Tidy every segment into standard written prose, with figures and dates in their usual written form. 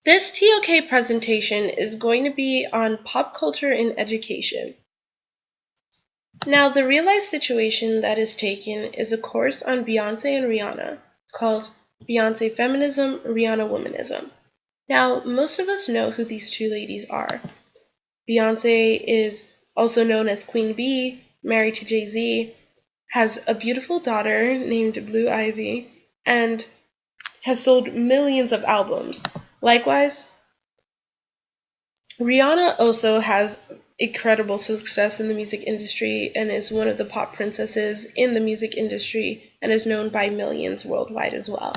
This TOK presentation is going to be on pop culture in education. Now, the real-life situation that is taken is a course on Beyoncé and Rihanna called Beyoncé Feminism, Rihanna Womanism. Now, most of us know who these two ladies are. Beyoncé is also known as Queen Bee, married to Jay-Z, has a beautiful daughter named Blue Ivy, and has sold millions of albums. Likewise, Rihanna also has incredible success in the music industry and is one of the pop princesses in the music industry and is known by millions worldwide as well.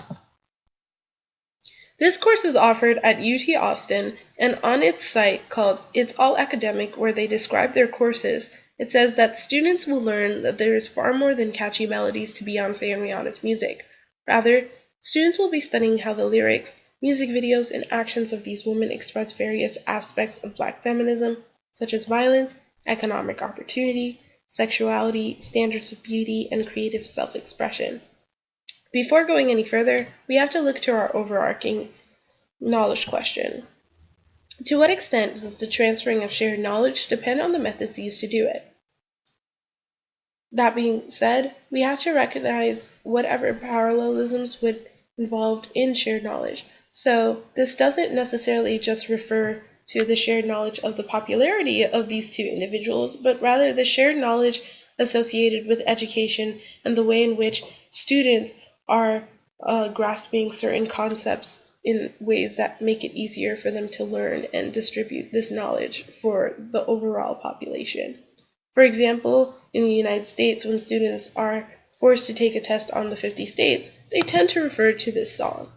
This course is offered at UT Austin, and on its site called It's All Academic, where they describe their courses, it says that students will learn that there is far more than catchy melodies to Beyoncé and Rihanna's music. Rather, students will be studying how the lyrics, music videos, and actions of these women express various aspects of Black feminism, such as violence, economic opportunity, sexuality, standards of beauty, and creative self-expression. Before going any further, we have to look to our overarching knowledge question. To what extent does the transferring of shared knowledge depend on the methods used to do it? That being said, we have to recognize whatever parallelisms would involved in shared knowledge. So this doesn't necessarily just refer to the shared knowledge of the popularity of these two individuals, but rather the shared knowledge associated with education and the way in which students are grasping certain concepts in ways that make it easier for them to learn and distribute this knowledge for the overall population. For example, in the United States, when students are forced to take a test on the 50 states, they tend to refer to this song.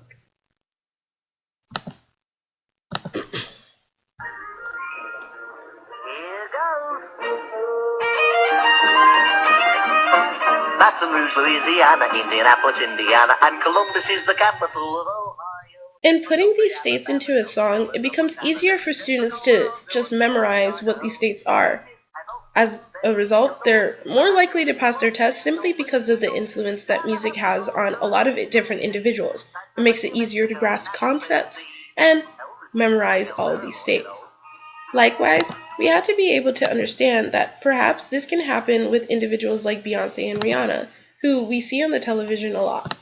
Here goes. Baton Rouge, Louisiana, Indianapolis, Indiana, and Columbus is the capital of Ohio. In putting these states into a song, it becomes easier for students to just memorize what these states are. As a result, they're more likely to pass their tests simply because of the influence that music has on a lot of different individuals. It makes it easier to grasp concepts and memorize all of these states. Likewise, we have to be able to understand that perhaps this can happen with individuals like Beyoncé and Rihanna, who we see on the television a lot.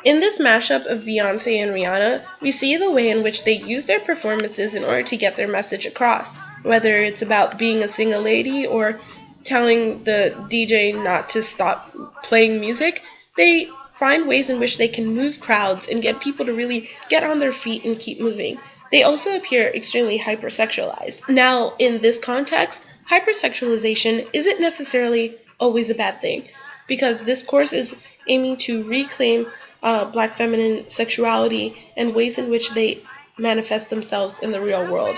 In this mashup of Beyoncé and Rihanna, we see the way in which they use their performances in order to get their message across, whether it's about being a single lady or telling the DJ not to stop playing music. They find ways in which they can move crowds and get people to really get on their feet and keep moving. They also appear extremely hypersexualized. Now, in this context, hypersexualization isn't necessarily always a bad thing, because this course is aiming to reclaim Black feminine sexuality and ways in which they manifest themselves in the real world,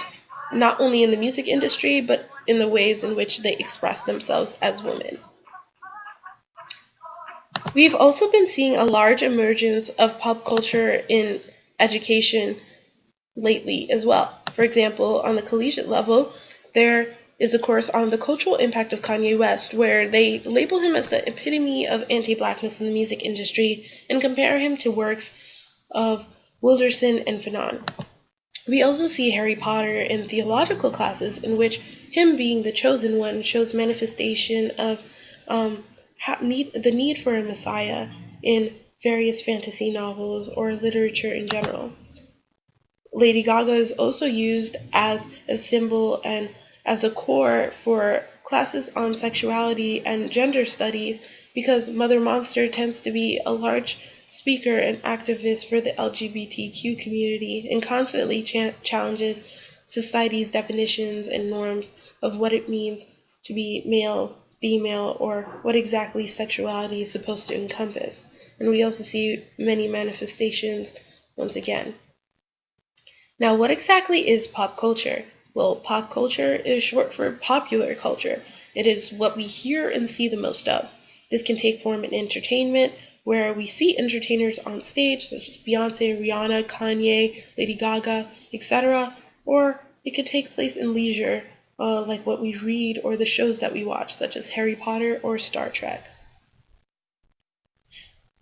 not only in the music industry, but in the ways in which they express themselves as women. We've also been seeing a large emergence of pop culture in education lately as well. For example, on the collegiate level, there is a course on the cultural impact of Kanye West, where they label him as the epitome of anti-blackness in the music industry and compare him to works of Wilderson and Fanon. We also see Harry Potter in theological classes, in which him being the chosen one shows manifestation of the need for a Messiah in various fantasy novels or literature in general. Lady Gaga is also used as a symbol and as a core for classes on sexuality and gender studies, because Mother Monster tends to be a large speaker and activist for the LGBTQ community and constantly challenges society's definitions and norms of what it means to be male, female, or what exactly sexuality is supposed to encompass. And we also see many manifestations once again. Now, what exactly is pop culture? Well, pop culture is short for popular culture. It is what we hear and see the most of. This can take form in entertainment, where we see entertainers on stage, such as Beyoncé, Rihanna, Kanye, Lady Gaga, etc., or it could take place in leisure, like what we read or the shows that we watch, such as Harry Potter or Star Trek.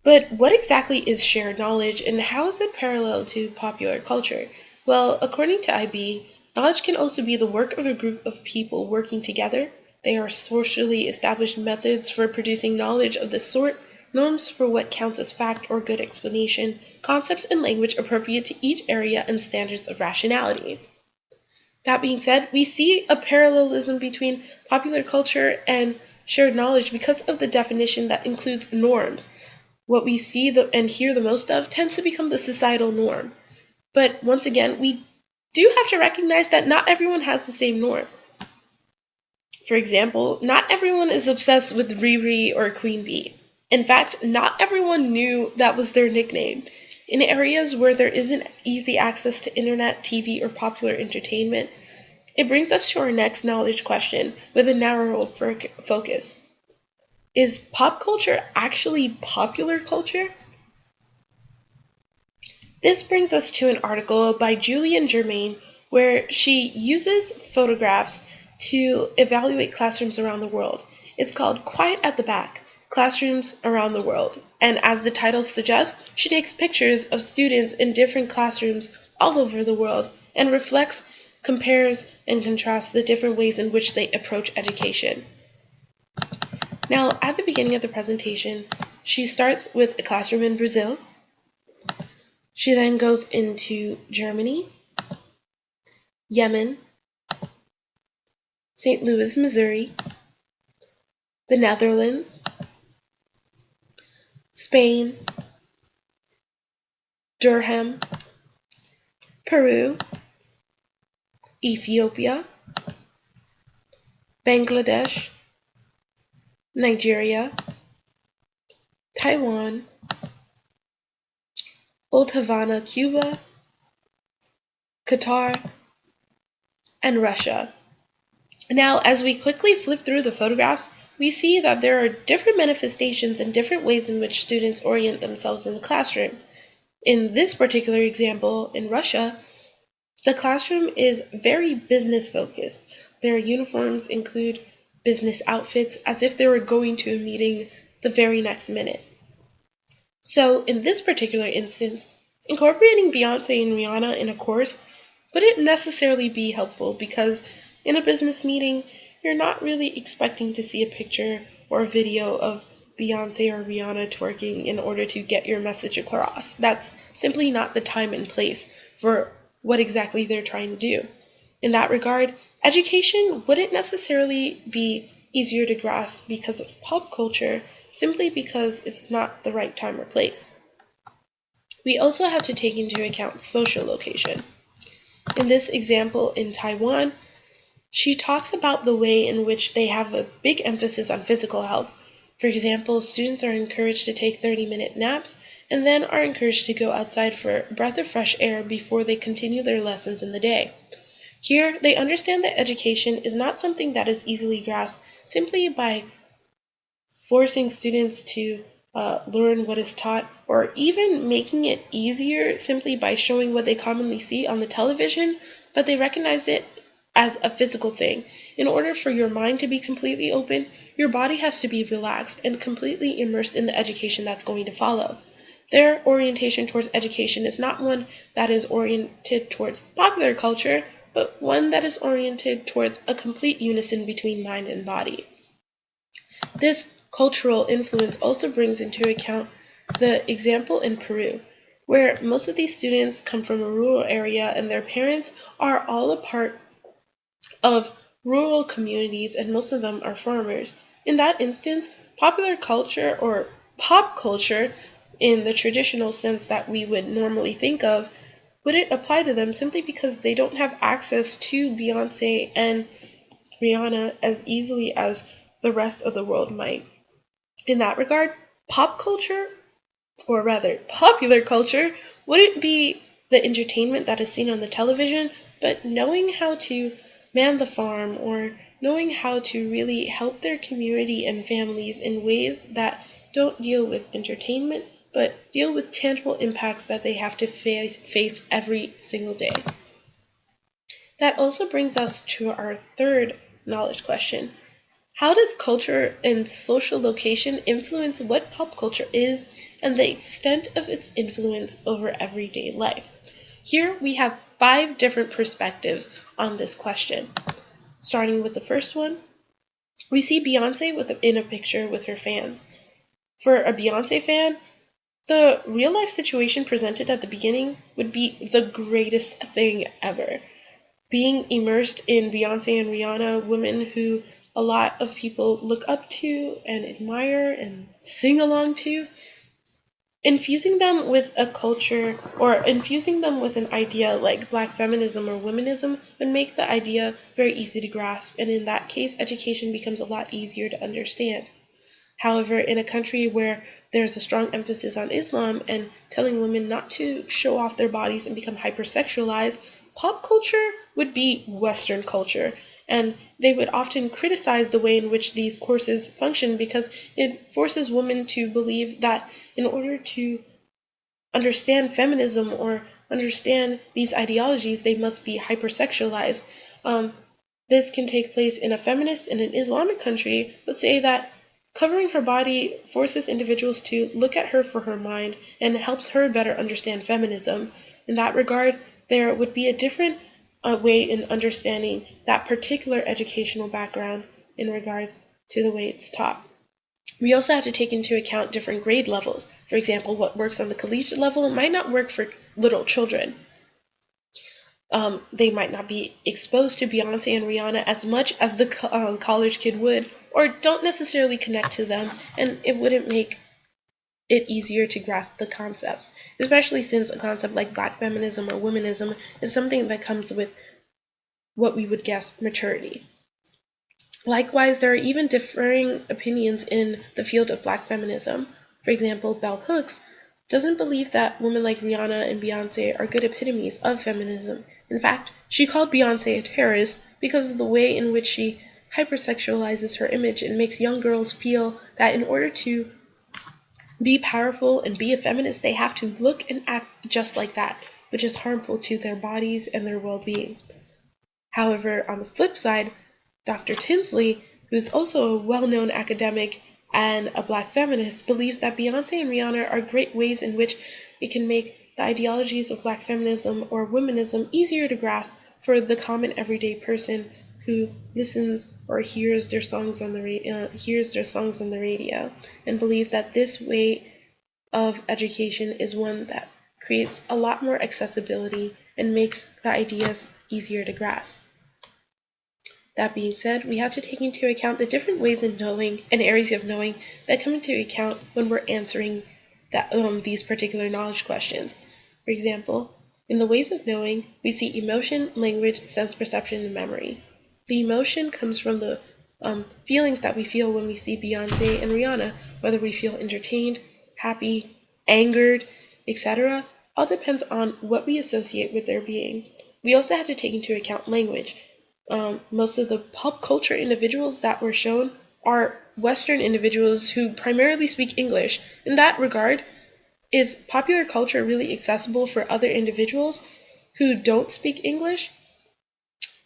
But what exactly is shared knowledge, and how is it parallel to popular culture? Well, according to IB, knowledge can also be the work of a group of people working together. They are socially established methods for producing knowledge of this sort, norms for what counts as fact or good explanation, concepts and language appropriate to each area, and standards of rationality. That being said, we see a parallelism between popular culture and shared knowledge because of the definition that includes norms. What we see and hear the most of tends to become the societal norm. But once again, we do have to recognize that not everyone has the same norm. For example, not everyone is obsessed with Riri or Queen Bee. In fact, not everyone knew that was their nickname. In areas where there isn't easy access to internet, TV, or popular entertainment, it brings us to our next knowledge question with a narrower focus. Is pop culture actually popular culture? This brings us to an article by Julian Germain where she uses photographs to evaluate classrooms around the world. It's called Quiet at the Back, Classrooms Around the World. And as the title suggests, she takes pictures of students in different classrooms all over the world and reflects, compares, and contrasts the different ways in which they approach education. Now, at the beginning of the presentation, she starts with a classroom in Brazil. She then goes into Germany, Yemen, St. Louis, Missouri, the Netherlands, Spain, Durham, Peru, Ethiopia, Bangladesh, Nigeria, Taiwan, Old Havana, Cuba, Qatar, and Russia. Now, as we quickly flip through the photographs, we see that there are different manifestations and different ways in which students orient themselves in the classroom. In this particular example, in Russia, the classroom is very business focused. Their uniforms include business outfits as if they were going to a meeting the very next minute. So in this particular instance, incorporating Beyonce and Rihanna in a course wouldn't necessarily be helpful because in a business meeting, you're not really expecting to see a picture or a video of Beyonce or Rihanna twerking in order to get your message across. That's simply not the time and place for what exactly they're trying to do. In that regard, education wouldn't necessarily be easier to grasp because of pop culture, simply because it's not the right time or place. We also have to take into account social location. In this example in Taiwan, she talks about the way in which they have a big emphasis on physical health. For example, students are encouraged to take 30-minute naps and then are encouraged to go outside for a breath of fresh air before they continue their lessons in the day. Here, they understand that education is not something that is easily grasped simply by forcing students to learn what is taught, or even making it easier simply by showing what they commonly see on the television, but they recognize it as a physical thing. In order for your mind to be completely open, your body has to be relaxed and completely immersed in the education that's going to follow. Their orientation towards education is not one that is oriented towards popular culture, but one that is oriented towards a complete unison between mind and body. This cultural influence also brings into account the example in Peru, where most of these students come from a rural area and their parents are all a part of rural communities and most of them are farmers. In that instance, popular culture or pop culture, in the traditional sense that we would normally think of, wouldn't apply to them simply because they don't have access to Beyonce and Rihanna as easily as the rest of the world might. In that regard, pop culture, or rather popular culture, wouldn't be the entertainment that is seen on the television, but knowing how to man the farm or knowing how to really help their community and families in ways that don't deal with entertainment, but deal with tangible impacts that they have to face every single day. That also brings us to our third knowledge question. How does culture and social location influence what pop culture is and the extent of its influence over everyday life? Here we have 5 different perspectives on this question. Starting with the first one, we see Beyonce in a picture with her fans. For a Beyonce fan, the real-life situation presented at the beginning would be the greatest thing ever. Being immersed in Beyonce and Rihanna, women who a lot of people look up to and admire and sing along to, infusing them with a culture or infusing them with an idea like black feminism or womanism would make the idea very easy to grasp, and in that case, education becomes a lot easier to understand. However, in a country where there's a strong emphasis on Islam and telling women not to show off their bodies and become hypersexualized, pop culture would be Western culture, and they would often criticize the way in which these courses function because it forces women to believe that in order to understand feminism or understand these ideologies, they must be hypersexualized. This can take place in a feminist in an Islamic country, but say that covering her body forces individuals to look at her for her mind and helps her better understand feminism. In that regard, there would be a different way in understanding that particular educational background in regards to the way it's taught. We also have to take into account different grade levels. For example, what works on the collegiate level might not work for little children. They might not be exposed to Beyonce and Rihanna as much as the college kid would, or don't necessarily connect to them, and it wouldn't make it easier to grasp the concepts, especially since a concept like black feminism or womanism is something that comes with what we would guess maturity. Likewise, there are even differing opinions in the field of black feminism. For example, Bell Hooks doesn't believe that women like Rihanna and Beyonce are good epitomes of feminism. In fact, she called Beyonce a terrorist because of the way in which she hypersexualizes her image and makes young girls feel that in order to be powerful and be a feminist, they have to look and act just like that, which is harmful to their bodies and their well-being. However, on the flip side, Dr. Tinsley, who's also a well-known academic and a black feminist, believes that Beyonce and Rihanna are great ways in which it can make the ideologies of black feminism or womanism easier to grasp for the common everyday person who listens or hears their songs on the radio, and believes that this way of education is one that creates a lot more accessibility and makes the ideas easier to grasp. That being said, we have to take into account the different ways of knowing and areas of knowing that come into account when we're answering these particular knowledge questions. For example, in the ways of knowing, we see emotion, language, sense perception, and memory. The emotion comes from the feelings that we feel when we see Beyonce and Rihanna, whether we feel entertained, happy, angered, etc. All depends on what we associate with their being. We also have to take into account language. Most of the pop culture individuals that were shown are Western individuals who primarily speak English. In that regard, is popular culture really accessible for other individuals who don't speak English?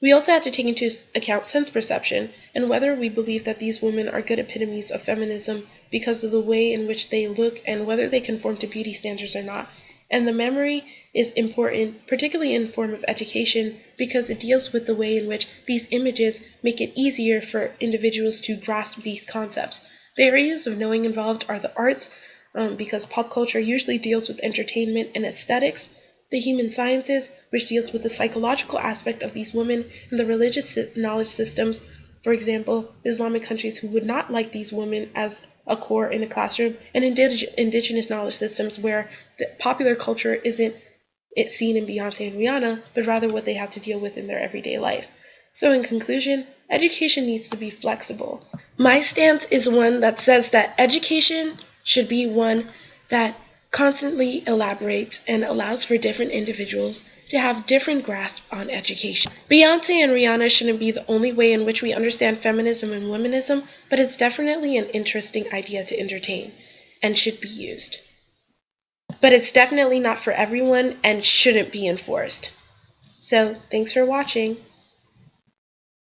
We also have to take into account sense perception and whether we believe that these women are good epitomes of feminism because of the way in which they look and whether they conform to beauty standards or not. And the memory is important, particularly in form of education, because it deals with the way in which these images make it easier for individuals to grasp these concepts. The areas of knowing involved are the arts, because pop culture usually deals with entertainment and aesthetics, the human sciences, which deals with the psychological aspect of these women, and the religious knowledge systems, for example, Islamic countries who would not like these women as a core in a classroom, and indigenous knowledge systems where the popular culture isn't seen in Beyonce and Rihanna, but rather what they have to deal with in their everyday life. So in conclusion, education needs to be flexible. My stance is one that says that education should be one that constantly elaborates and allows for different individuals to have different grasp on education. Beyonce and Rihanna shouldn't be the only way in which we understand feminism and womanism, but it's definitely an interesting idea to entertain and should be used. But it's definitely not for everyone and shouldn't be enforced. So, thanks for watching.